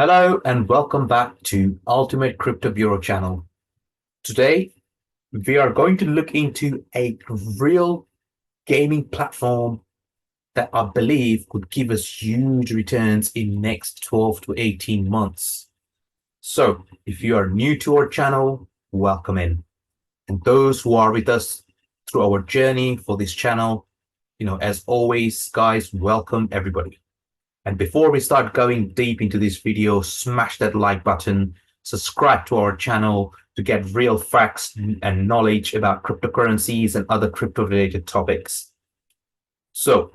Hello and welcome back to Ultimate Crypto Bureau channel. Today, we are going to look into a real gaming platform that I believe could give us huge returns in next 12 to 18 months. So, if you are new to our channel, welcome in. And those who are with us through our journey for this channel, as always, guys, welcome everybody. And before we start going deep into this video, smash that like button, subscribe to our channel to get real facts and knowledge about cryptocurrencies and other crypto related topics. So,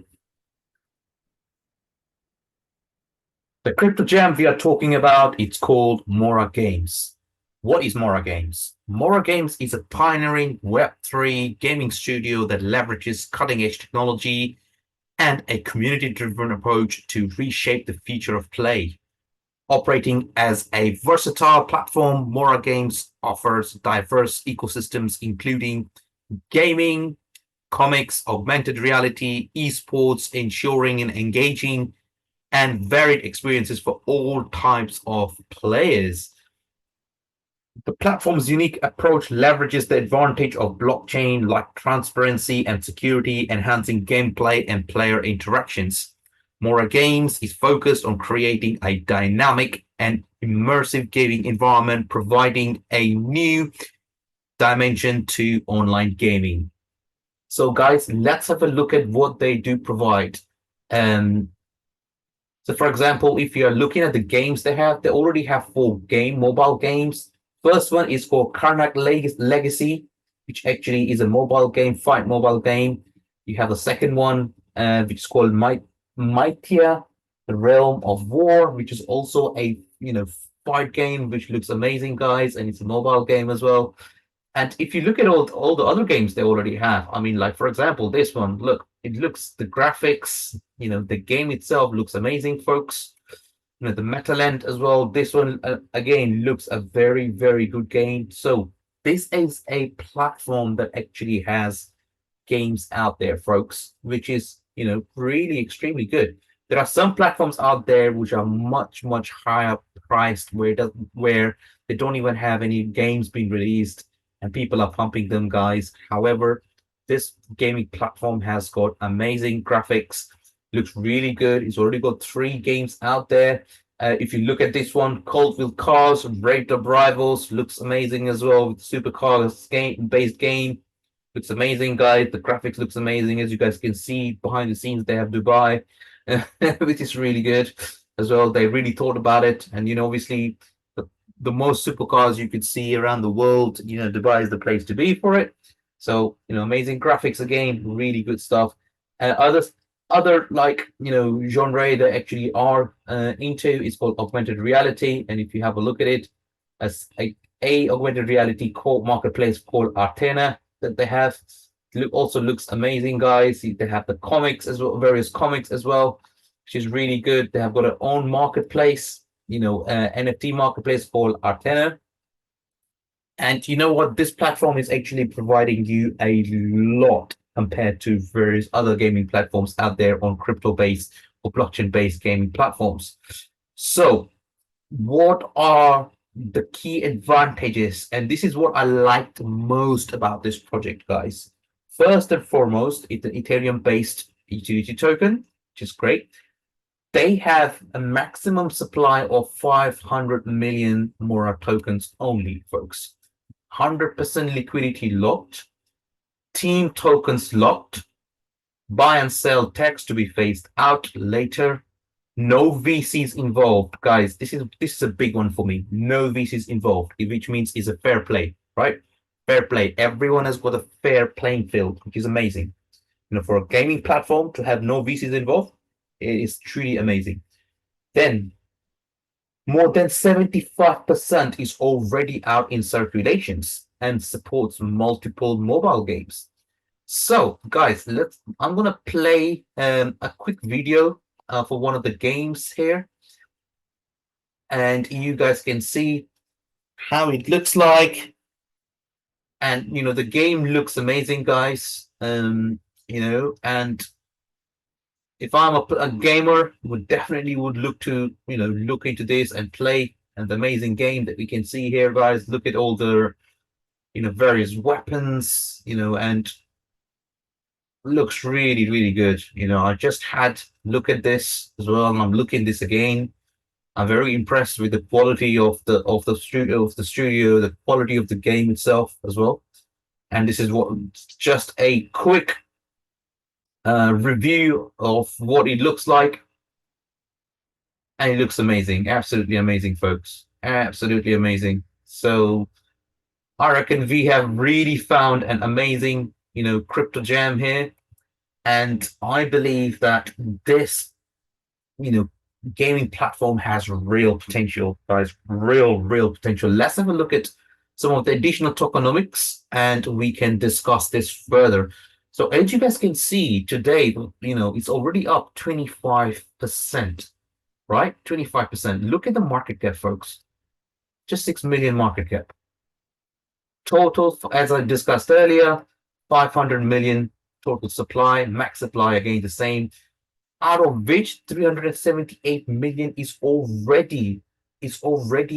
the crypto gem we are talking about, it's called Mora Games. What is Mora Games? Mora Games is a pioneering Web3 gaming studio that leverages cutting edge technology and a community-driven approach to reshape the future of play. Operating as a versatile platform, Mora Games offers diverse ecosystems, including gaming, comics, augmented reality, esports, ensuring and engaging, and varied experiences for all types of players. The platform's unique approach leverages the advantage of blockchain like transparency and security, enhancing gameplay and player interactions. Mora Games is focused on creating a dynamic and immersive gaming environment, providing a new dimension to online gaming. So, guys, let's have a look at what they do provide. Um, so, for example, if you're looking at the games they already have four mobile games. First one is called Karnak Legacy, which actually is a mobile game, fight mobile game. You have the second one, which is called Mythia, the Realm of War, which is also a fight game, which looks amazing, guys, and it's a mobile game as well. And if you look at all the other games they already have, I mean, like for example, this one, look, the graphics, the game itself looks amazing, folks. The Metaland as well. This one again looks a very, very good game. So this is a platform that actually has games out there, folks, which is really extremely good. There are some platforms out there which are much, much higher priced, where they don't even have any games being released and people are pumping them, guys. However, this gaming platform has got amazing graphics, looks really good. It's already got 3 games out there. If you look at this one, Cold Wheel Cars, Rate of Rivals, looks amazing as well. With Supercars based game, looks amazing, guys. The graphics looks amazing, as you guys can see behind the scenes. They have Dubai, which is really good as well. They really thought about it, and obviously, the most supercars you could see around the world, Dubai is the place to be for it. So, amazing graphics again, really good stuff. Other like genre that actually are into is called augmented reality, and if you have a look at it, as a augmented reality core marketplace called Artena that they have, also looks amazing, guys. They have the comics as well, various comics as well, which is really good. They have got their own marketplace, NFT marketplace called Artena. And you know what? This platform is actually providing you a lot compared to various other gaming platforms out there on crypto-based or blockchain-based gaming platforms. So, what are the key advantages? And this is what I liked most about this project, guys. First and foremost, it's an Ethereum-based utility token, which is great. They have a maximum supply of 500 million Mora tokens only, folks. 100% liquidity locked, team tokens locked, buy and sell tax to be phased out later, no VCs involved. Guys, this is a big one for me. No VCs involved, which means it's a fair play, right? Fair play. Everyone has got a fair playing field, which is amazing. For a gaming platform to have no VCs involved, it is truly amazing. Then more than 75% is already out in circulations and supports multiple mobile games. So, guys, I'm gonna play a quick video for one of the games here, and you guys can see how it looks like. And the game looks amazing, guys. And if I'm a gamer, would definitely would look to look into this and play an amazing game that we can see here, guys. Look at all the various weapons, and looks really really good. I just had look at this as well, and I'm looking this again. I'm very impressed with the quality of the studio, the quality of the game itself as well. And this is what just a quick review of what it looks like, and it looks amazing, absolutely amazing, folks, absolutely amazing. So I reckon we have really found an amazing, crypto jam here, and I believe that this you know, gaming platform has real potential, guys. Real potential. Let's have a look at some of the additional tokenomics and we can discuss this further. So as you guys can see today, it's already up 25%, right? 25%. Look at the market cap, folks. Just 6 million market cap. Total, as I discussed earlier, 500 million total supply, max supply again the same, out of which 378 million is already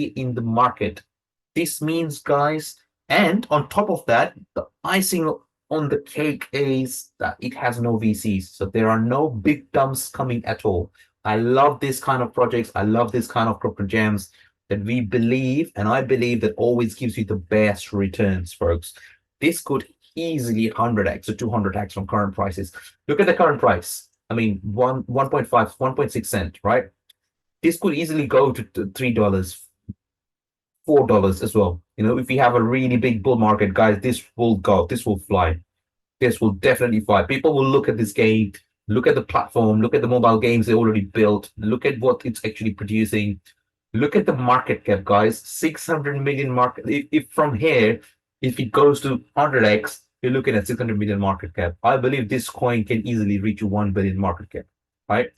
in the market. This means, guys, and on top of that, the icing on the cake is that it has no VCs. So there are no big dumps coming at all. I love this kind of projects. I love this kind of crypto gems that we believe, and I believe that always gives you the best returns, folks. This could easily 100x or 200x from current prices. Look at the current price. I mean, 1.5, 1.6 cent, right? This could easily go to $3, $4 as well. If we have a really big bull market, guys, this will fly. This will definitely fly. People will look at this game, look at the platform, look at the mobile games they already built, look at what it's actually producing. Look at the market cap, guys. 600 million market. If from here, if it goes to 100x, you're looking at 600 million market cap. I believe this coin can easily reach a 1 billion market cap, right?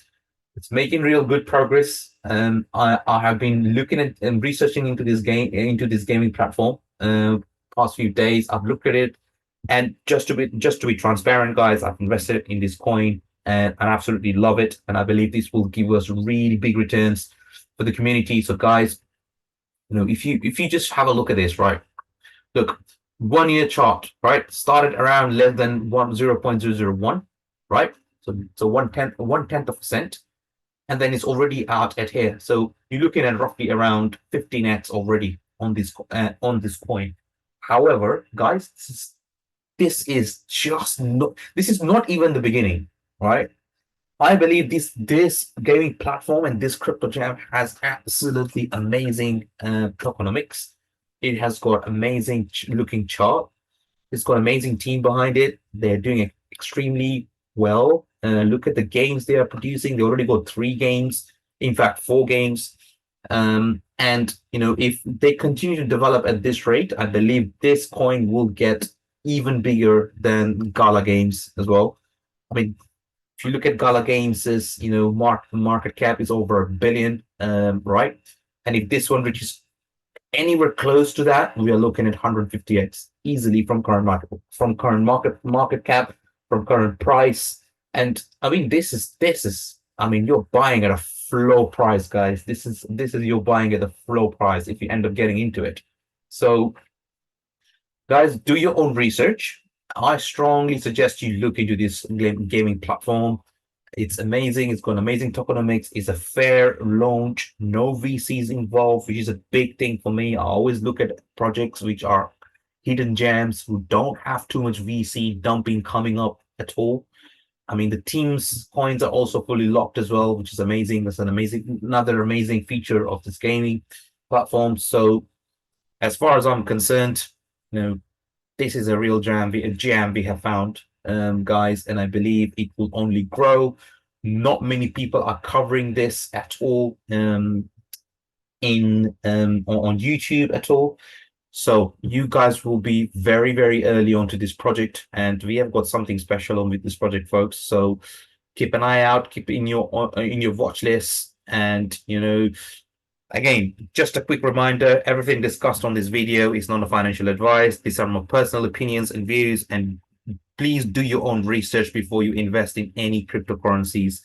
It's making real good progress. I have been looking at and researching into this gaming platform. Past few days, I've looked at it, and just to be transparent, guys, I've invested in this coin, and I absolutely love it. And I believe this will give us really big returns for the community. So, guys, if you just have a look at this, right? Look, 1 year chart, right? Started around less than 0.001, right? So one tenth of a cent, and then it's already out at here. So you're looking at roughly around 15x already on this coin. However, guys, this is not even the beginning, right? I believe this gaming platform and this crypto jam has absolutely amazing tokenomics. It has got amazing looking chart. It's got amazing team behind it. They're doing it extremely well. Look at the games they are producing. They already got 3 games, in fact, 4 games. And if they continue to develop at this rate, I believe this coin will get even bigger than Gala Games as well. I mean, if you look at Gala Games' market cap is over $1 billion, right? And if this one reaches anywhere close to that, we are looking at 150x easily from current market cap, from current price. And I mean, this is I mean, you're buying at a flow price, guys. This is you're buying at a flow price if you end up getting into it. So, guys, do your own research. I strongly suggest you look into this gaming platform. It's amazing. It's got amazing tokenomics. It's a fair launch. No VCs involved, which is a big thing for me. I always look at projects which are hidden gems who don't have too much VC dumping coming up at all. I mean, the team's coins are also fully locked as well, which is amazing. That's another amazing feature of this gaming platform. So, as far as I'm concerned, you know, this is a real jam we have found, guys, and I believe it will only grow. Not many people are covering this at all on YouTube at all. So you guys will be very, very early onto this project, and we have got something special on with this project, folks. So keep an eye out, keep it in your watch list, and again, just a quick reminder, everything discussed on this video is not a financial advice. These are my personal opinions and views, and please do your own research before you invest in any cryptocurrencies.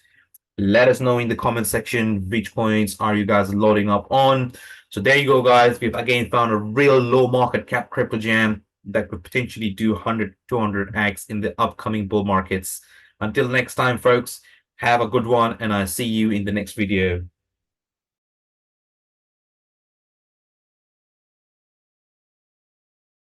Let us know in the comment section which coins are you guys loading up on. So there you go, guys. We've again found a real low market cap crypto gem that could potentially do 100, 200x in the upcoming bull markets. Until next time, folks, have a good one, and I'll see you in the next video.